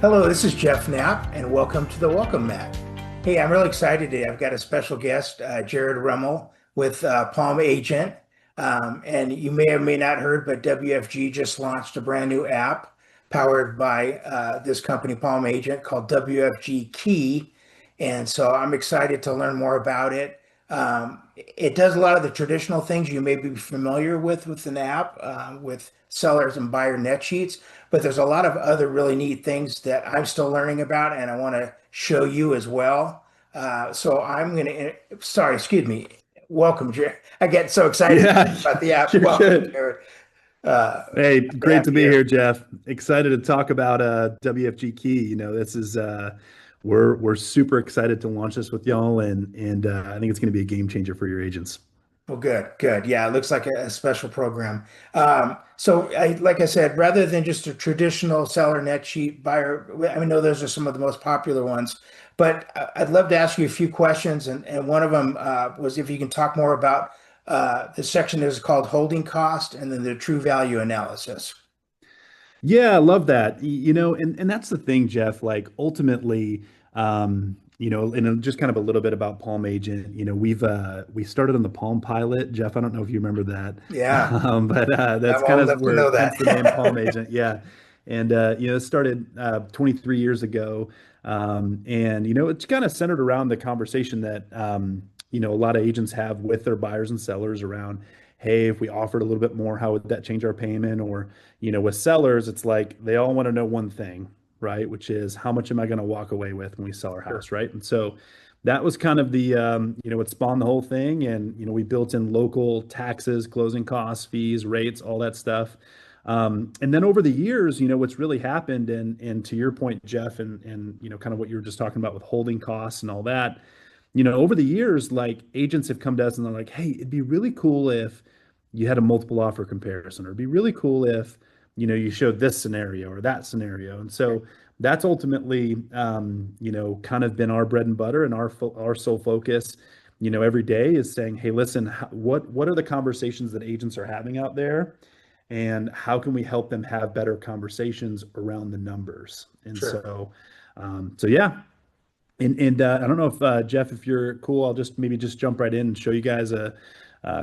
Hello, this is Jeff Knapp, and welcome to the Welcome Mat. Hey, I'm really excited today. I've got a special guest, Jared Rummel with Palm Agent. And you may or may not heard, but WFG just launched a brand new app powered by this company, Palm Agent, called WFG Key. And so I'm excited to learn more about it. It does a lot of the traditional things you may be familiar with an app, with sellers and buyer net sheets, but there's a lot of other really neat things that I'm still learning about, and I want to show you as well. So I'm going to, sorry, excuse me. Welcome, Jared. I get so excited Yeah, about the app. you're Welcome, good. Jared. Uh, Hey, to great have to you be here. here, Jeff. Excited to talk about WFG Key. This is we're super excited to launch this with y'all, and I think it's going to be a game changer for your agents. Well, good, good. Yeah, it looks like a special program. Like I said, rather than just a traditional seller net sheet buyer, I know those are some of the most popular ones, but I'd love to ask you a few questions. And one of them was if you can talk more about the section that is called holding cost and then the true value analysis. Yeah, I love that. And that's the thing, Jeff. Like ultimately, and just kind of a little bit about Palm Agent. We started on the Palm Pilot, Jeff. I don't know if you remember that, Yeah, but that's I'm kind old of enough to where know hence the name Palm that. Agent. Yeah, and it started 23 years ago, and it's kind of centered around the conversation that a lot of agents have with their buyers and sellers around. Hey, if we offered a little bit more, how would that change our payment? Or with sellers, it's like they all want to know one thing, right? Which is how much am I going to walk away with when we sell our Sure, house, right? And so that was kind of what spawned the whole thing. And, we built in local taxes, closing costs, fees, rates, all that stuff. And then over the years, what's really happened, and to your point, Jeff, and kind of what you were just talking about with holding costs and all that, over the years, like agents have come to us and they're like, hey, it'd be really cool if you had a multiple offer comparison, or it'd be really cool if, you showed this scenario or that scenario. And so that's ultimately, kind of been our bread and butter and our sole focus, every day is saying, hey, listen, what are the conversations that agents are having out there? And how can we help them have better conversations around the numbers? And sure. so yeah, and I don't know if Jeff, if you're cool, I'll just maybe just jump right in and show you guys a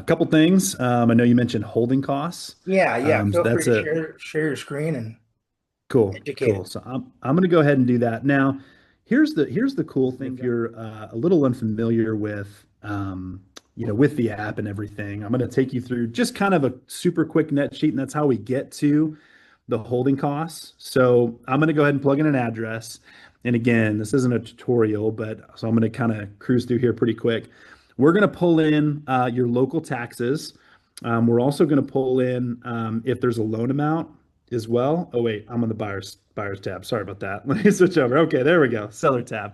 couple things. I know you mentioned holding costs. Yeah, yeah. So Feel free that's to a share your screen and cool, educate cool. it. So I'm going to go ahead and do that now. Here's the cool thing. If you're a little unfamiliar with with the app and everything, I'm going to take you through just kind of a super quick net sheet, and that's how we get to the holding costs. So I'm going to go ahead and plug in an address. And again, this isn't a tutorial, but so I'm going to kind of cruise through here pretty quick. We're going to pull in your local taxes. We're also going to pull in if there's a loan amount as well. Oh wait, I'm on the buyers tab. Sorry about that. Let me switch over. Okay, there we go. Seller tab.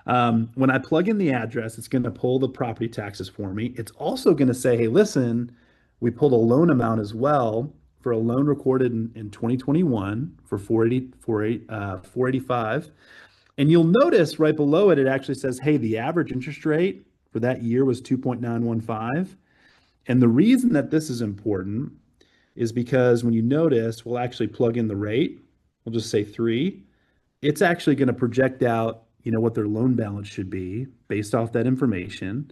When I plug in the address, it's going to pull the property taxes for me. It's also going to say, hey, listen, we pulled a loan amount as well for a loan recorded in 2021 for 485. And you'll notice right below it, it actually says, hey, the average interest rate for that year was 2.915. And the reason that this is important is because when you notice, we'll actually plug in the rate. We'll just say 3. It's actually going to project out, what their loan balance should be based off that information.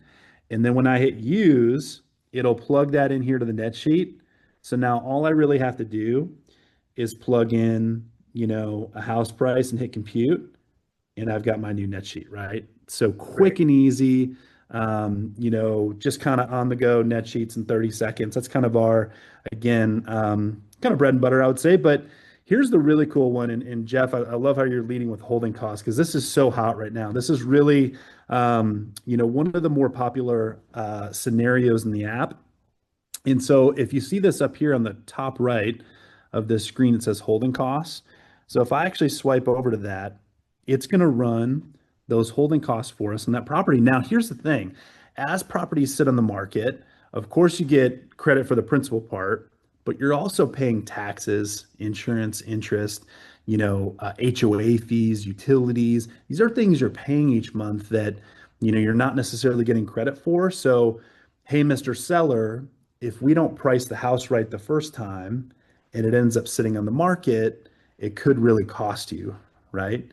And then when I hit use, it'll plug that in here to the net sheet. So now all I really have to do is plug in, a house price and hit compute, and I've got my new net sheet, right? So Great. quick and easy, just kind of on the go net sheets in 30 seconds. That's kind of our, again, kind of bread and butter, I would say. But here's the really cool one. And Jeff, I love how you're leading with holding costs because this is so hot right now. This is really, one of the more popular scenarios in the app. And so if you see this up here on the top right of this screen, it says holding costs. So if I actually swipe over to that, it's going to run those holding costs for us on that property. Now, here's the thing. As properties sit on the market, of course you get credit for the principal part, but you're also paying taxes, insurance, interest, HOA fees, utilities. These are things you're paying each month that, you're not necessarily getting credit for. So, hey, Mr. Seller, if we don't price the house right the first time and it ends up sitting on the market, it could really cost you, right?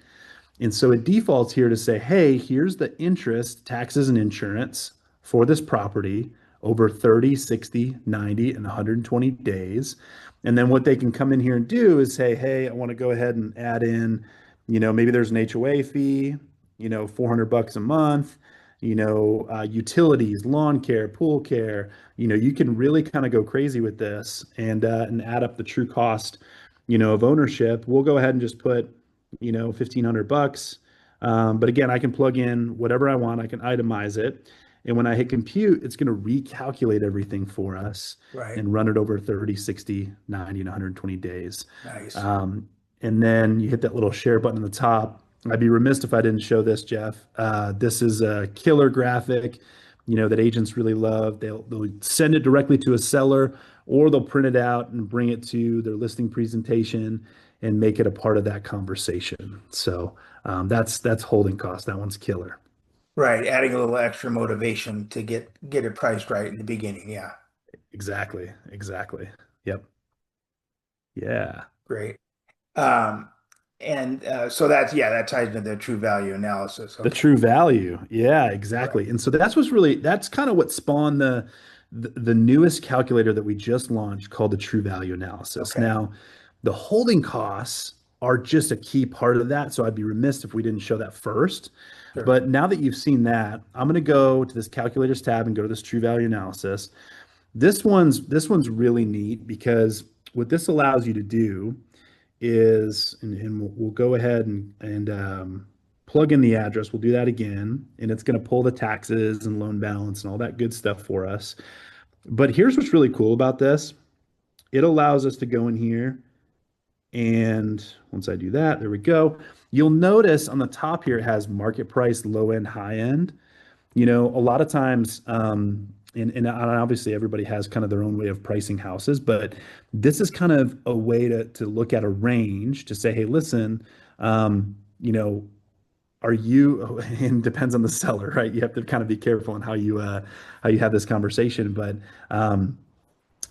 And so it defaults here to say, hey, here's the interest, taxes, and insurance for this property over 30, 60, 90, and 120 days. And then what they can come in here and do is say, hey, I want to go ahead and add in, maybe there's an HOA fee, $400 a month, utilities, lawn care, pool care. You can really kind of go crazy with this and add up the true cost, of ownership. We'll go ahead and just put 1,500 bucks. But again, I can plug in whatever I want. I can itemize it. And when I hit compute, it's going to recalculate everything for us Right. and run it over 30, 60, 90, and 120 days. Nice. And then you hit that little share button at the top. I'd be remiss if I didn't show this, Jeff. This is a killer graphic, that agents really love. They'll send it directly to a seller, or they'll print it out and bring it to their listing presentation and make it a part of that conversation. So that's holding cost. That one's killer. Right. Adding a little extra motivation to get it priced right in the beginning. Yeah. Exactly. Exactly. Yep. Yeah. Great. Um, and so that's, yeah, that ties into the true value analysis. The Okay. true value. Yeah, Right. exactly. And so that's kind of what spawned the newest calculator that we just launched called the true value analysis. Okay. Now, the holding costs are just a key part of that. So I'd be remiss if we didn't show that first. Sure. But now that you've seen that, I'm going to go to this calculators tab and go to this true value analysis. This one's really neat because what this allows you to do is, and we'll go ahead and plug in the address. We'll do that again, and it's going to pull the taxes and loan balance and all that good stuff for us. But here's what's really cool about this. It allows us to go in here, and once I do that, there we go. You'll notice on the top here, it has market price, low end, high end. A lot of times, and obviously everybody has kind of their own way of pricing houses, but this is kind of a way to look at a range to say, hey, listen, um, you know, are you, and depends on the seller, right? You have to kind of be careful on how you have this conversation, but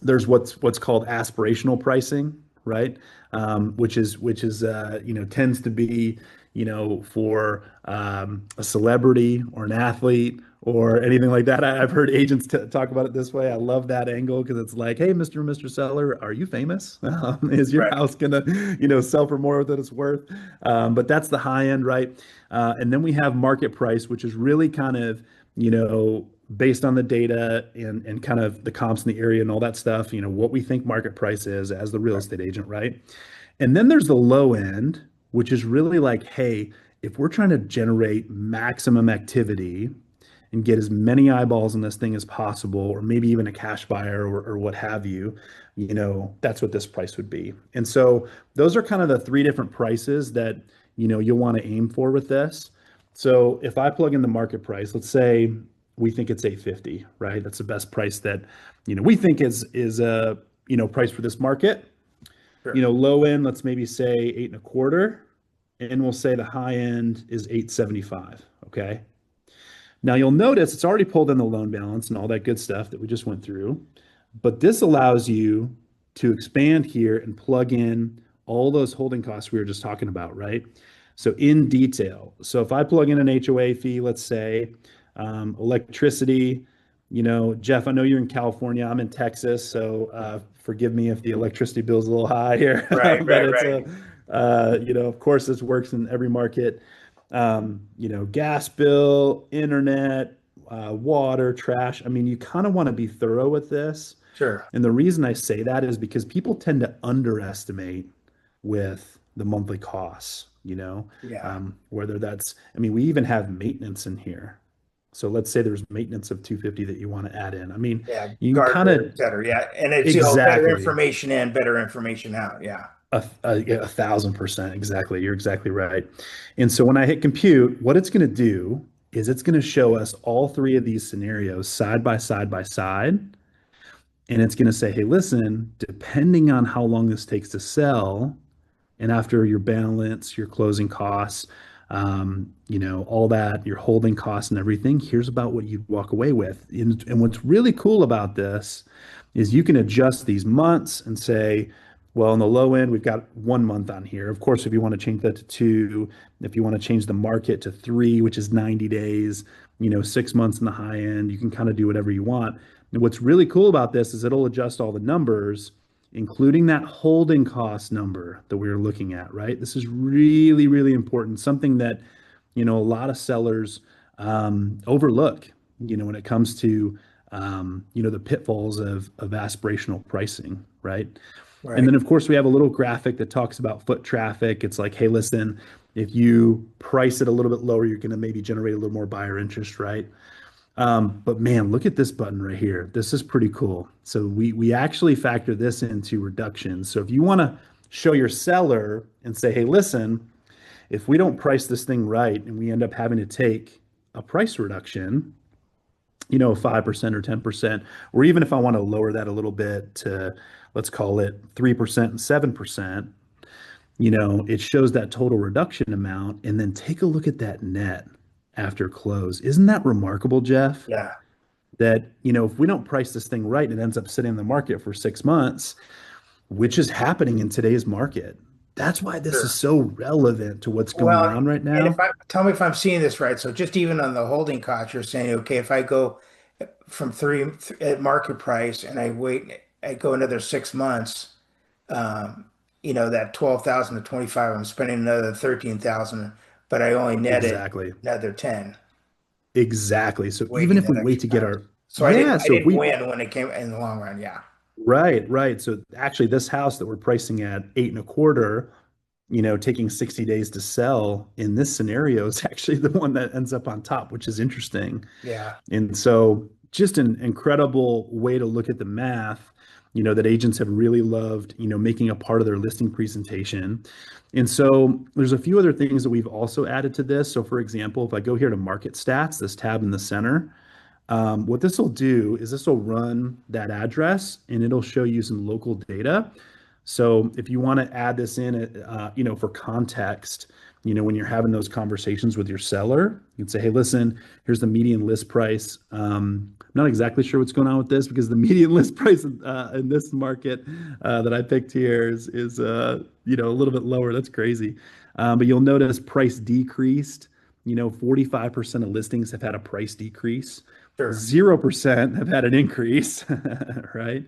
there's what's called aspirational pricing, right? Which is tends to be for a celebrity or an athlete or anything like that. I've heard agents talk about it this way. I love that angle because it's like, hey, Mr. and Mr. Seller, are you famous? Is your Right. house gonna sell for more than it's worth? But that's the high end, right? And then we have market price, which is really kind of based on the data and kind of the comps in the area and all that stuff, what we think market price is as the real Right. estate agent, right? And then there's the low end, which is really like, hey, if we're trying to generate maximum activity and get as many eyeballs in this thing as possible, or maybe even a cash buyer or what have you, that's what this price would be. And so those are kind of the three different prices that, you'll want to aim for with this. So if I plug in the market price, let's say we think it's 850, right? That's the best price that, we think is a, price for this market. Sure. Low end, let's maybe say 8.25, and we'll say the high end is 875. Okay. Now you'll notice it's already pulled in the loan balance and all that good stuff that we just went through. But this allows you to expand here and plug in all those holding costs we were just talking about, right? So in detail. So if I plug in an HOA fee, let's say, electricity, Jeff, I know you're in California. I'm in Texas, so forgive me if the electricity bill is a little high here, Right. but Right. it's Right. of course, this works in every market. Gas bill, internet, water, trash. I mean, you kind of want to be thorough with this. Sure. And the reason I say that is because people tend to underestimate with the monthly costs, Yeah. whether that's, I mean, we even have maintenance in here. So let's say there's maintenance of 250 that you want to add in. I mean, Yeah. you can kind Gardener, of et cetera. Yeah. And it's, better exactly information in, better information out. Yeah. yeah, 1,000% exactly. You're exactly right. And so when I hit compute, what it's going to do is it's going to show us all three of these scenarios side by side by side. And it's going to say, hey, listen, depending on how long this takes to sell, and after your balance, your closing costs, all that, your holding costs and everything, here's about what you'd walk away with. And what's really cool about this is you can adjust these months and say, Well, on the low end, we've got 1 month on here. Of course, if you want to change that to two, if you want to change the market to three, which is 90 days, 6 months in the high end, you can kind of do whatever you want. And what's really cool about this is it'll adjust all the numbers, including that holding cost number that we were looking at, right? This is really, really important. Something that, a lot of sellers overlook, when it comes to, the pitfalls of aspirational pricing, right? And Right. then, of course, we have a little graphic that talks about foot traffic. It's like, hey, listen, if you price it a little bit lower, you're going to maybe generate a little more buyer interest, right? But man, look at this button right here. This is pretty cool. So we actually factor this into reductions. So if you want to show your seller and say, hey, listen, if we don't price this thing right and we end up having to take a price reduction, 5% or 10%, or even if I want to lower that a little bit to, let's call it 3% and 7%, it shows that total reduction amount. And then take a look at that net after close. Isn't that remarkable, Jeff? Yeah. That, if we don't price this thing right and it ends up sitting in the market for 6 months, which is happening in today's market. That's why this is Sure. so relevant to what's going Well, on right and now. if I tell me if I'm seeing this right. So just even on the holding cost, you're saying, okay, if I go from at market price and I go another 6 months, um, that 12,000 to 25, I'm spending another 13,000, but I only netted Exactly. another 10 Exactly. So even waiting if that we wait extra to get time. our, So yeah, I so if didn't we, win when it came in the long run. Yeah. right, right. So actually, this house that we're pricing at 8.25, taking 60 days to sell in this scenario is actually the one that ends up on top, which is interesting. Yeah. And so, just an incredible way to look at the math, that agents have really loved, making a part of their listing presentation. And so, there's a few other things that we've also added to this. So, for example, if I go here to market stats, this tab in the center, what this will do is this will run that address and it'll show you some local data. So if you want to add this in, for context, when you're having those conversations with your seller, you can say, hey, listen, here's the median list price. I'm not exactly sure what's going on with this because the median list price in this market that I picked here is a little bit lower. That's crazy. But you'll notice price decreased. 45% of listings have had a price decrease. Sure. 0% have had an increase, right?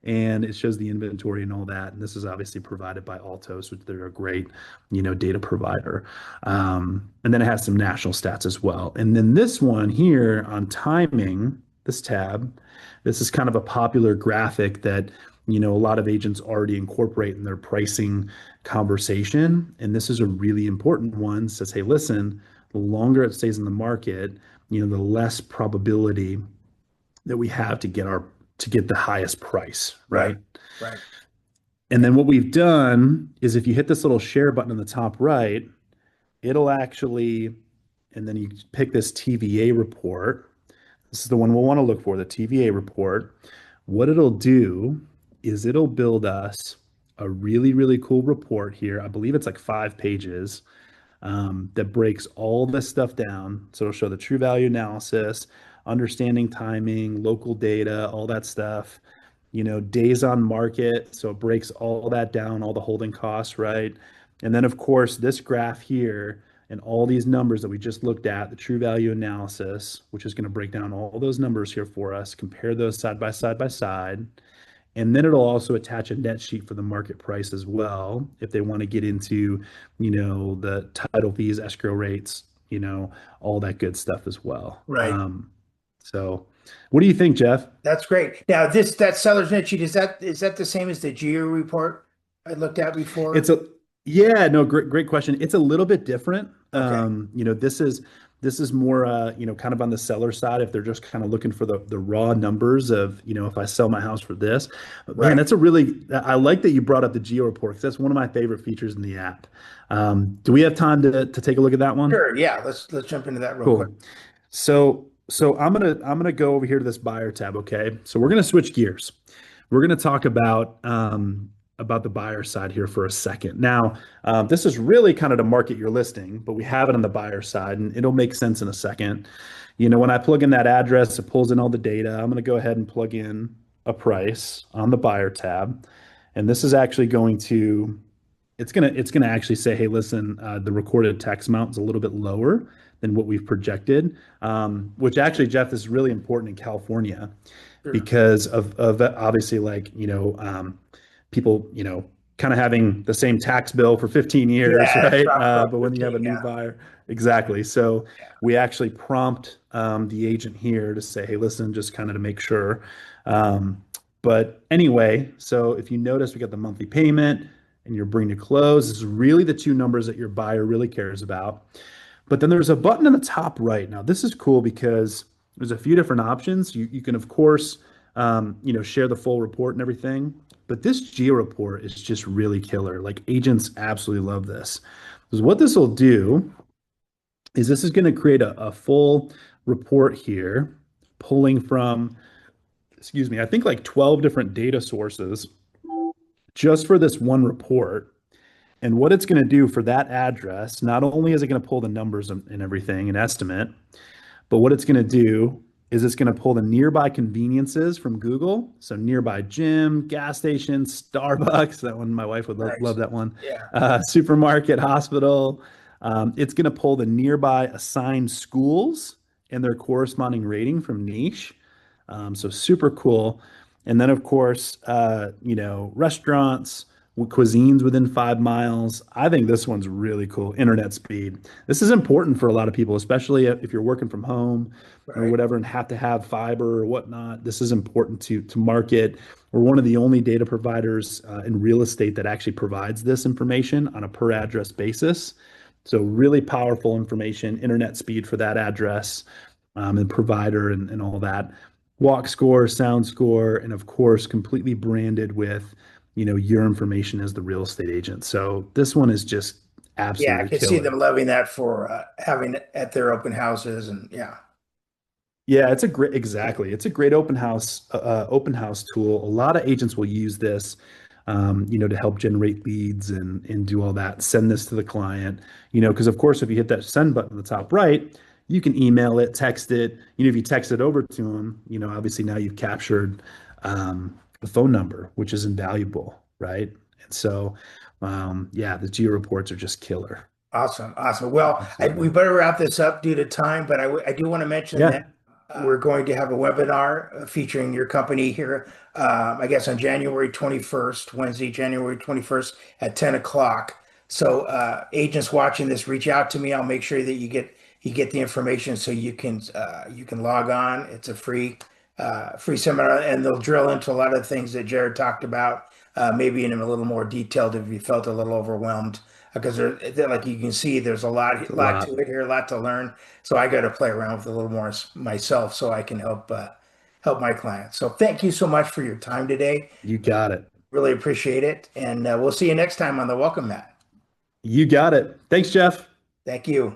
And it shows the inventory and all that. And this is obviously provided by Altos, which they're a great, data provider. And then it has some national stats as well. And then this one here on timing, this tab, this is kind of a popular graphic that, a lot of agents already incorporate in their pricing conversation. And this is a really important one. It says, hey, listen, the longer it stays in the market, the less probability that we have to get the highest price, Right. right? Right. And then what we've done is if you hit this little share button in the top right, it'll actually, and then you pick this TVA report. This is the one we'll want to look for, the TVA report. What it'll do is it'll build us a really, really cool report here. I believe it's like 5 pages that breaks all this stuff down. So it'll show the true value analysis, understanding timing, local data, all that stuff, days on market. So it breaks all that down, all the holding costs, right? And then, of course, this graph here and all these numbers that we just looked at, the true value analysis, which is going to break down all those numbers here for us, compare those side by side by side. And then it'll also attach a net sheet for the market price as well, if they want to get into, the title fees, escrow rates, all that good stuff as well. Right. So what do you think, Jeff? That's great. Now, that seller's net sheet, is that the same as the geo report I looked at It's before? a Yeah, no, great question. It's a little bit different. Okay. This is more kind of on the seller side if they're just kind of looking for the raw numbers of, if I sell my house for this. But man, Right. I like that you brought up the geo report because that's one of my favorite features in the app. Do we have time to take a look at that one? Sure. Yeah. Let's jump into that real quick. Cool. So I'm gonna go over here to this buyer tab. Okay. So we're gonna switch gears. We're gonna talk about the buyer side here for a second. Now, this is really kind of to market your listing, but we have it on the buyer side, and it'll make sense in a second. When I plug in that address, it pulls in all the data. I'm gonna go ahead and plug in a price on the buyer tab. And this is actually going to it's gonna actually say, hey, listen, the recorded text amount is a little bit lower than what we've projected, which actually, Jeff, is really important in California Sure. because of obviously people, kind of having the same tax bill for 15 years, Yeah, right? drop across But when you have 15. a new Yeah. buyer, exactly. So Yeah. we actually prompt the agent here to say, hey, listen, just kind of to make sure. Um, but anyway, so if you notice, we got the monthly payment and you're bringing to close. This is really the two numbers that your buyer really cares about. But then there's a button in the top right. Now, this is cool because there's a few different options. You can, of course, share the full report and everything. But this geo report is just really killer. Like agents absolutely love this. Because what this will do is this is going to create a full report here, pulling from, excuse me, I think like 12 different data sources just for this one report. And what it's going to do for that address, not only is it going to pull the numbers and everything, an estimate, but what it's going to do is it's going to pull the nearby conveniences from Google. So nearby gym, gas station, Starbucks. That one, my wife would love Nice. that one. Yeah. Supermarket, hospital. It's going to pull the nearby assigned schools and their corresponding rating from niche. So super cool. And then, of course, restaurants, cuisines within 5 miles. I think this one's really cool. Internet speed. This is important for a lot of people, especially if you're working from home or Right. whatever and have to have fiber or whatnot. This is important to market. We're one of the only data providers in real estate that actually provides this information on a per address basis. So really powerful information, internet speed for that address, and provider and all that. Walk score, sound score, and of course, completely branded with your information as the real estate agent. So this one is just Yeah, I absolutely can see killer. them loving that for having it at their open houses, and yeah. Yeah, exactly. It's a great open house tool. A lot of agents will use this, to help generate leads and do all that. Send this to the client, because of course, if you hit that send button at the top right, you can email it, text it. If you text it over to them, obviously now you've captured the phone number, which is invaluable, right? And so, yeah, the geo reports are just killer. Awesome, awesome. Well, we Absolutely. better wrap this up due to time, but I do want to mention that Yeah. we're going to have a webinar featuring your company here, I guess on January 21st, Wednesday, January 21st at 10 o'clock. So agents watching this, reach out to me. I'll make sure that you get the information so you can log on. It's a free seminar, and they'll drill into a lot of the things that Jared talked about, maybe in a little more detailed if you felt a little overwhelmed because like you can see, there's a lot, It's a lot lot. to it here, a lot to learn. So I got to play around with it a little more myself, so I can help my clients. So thank you so much for your time today. You got it. Really appreciate it, and we'll see you next time on the Welcome Mat. You got it. Thanks, Jeff. Thank you.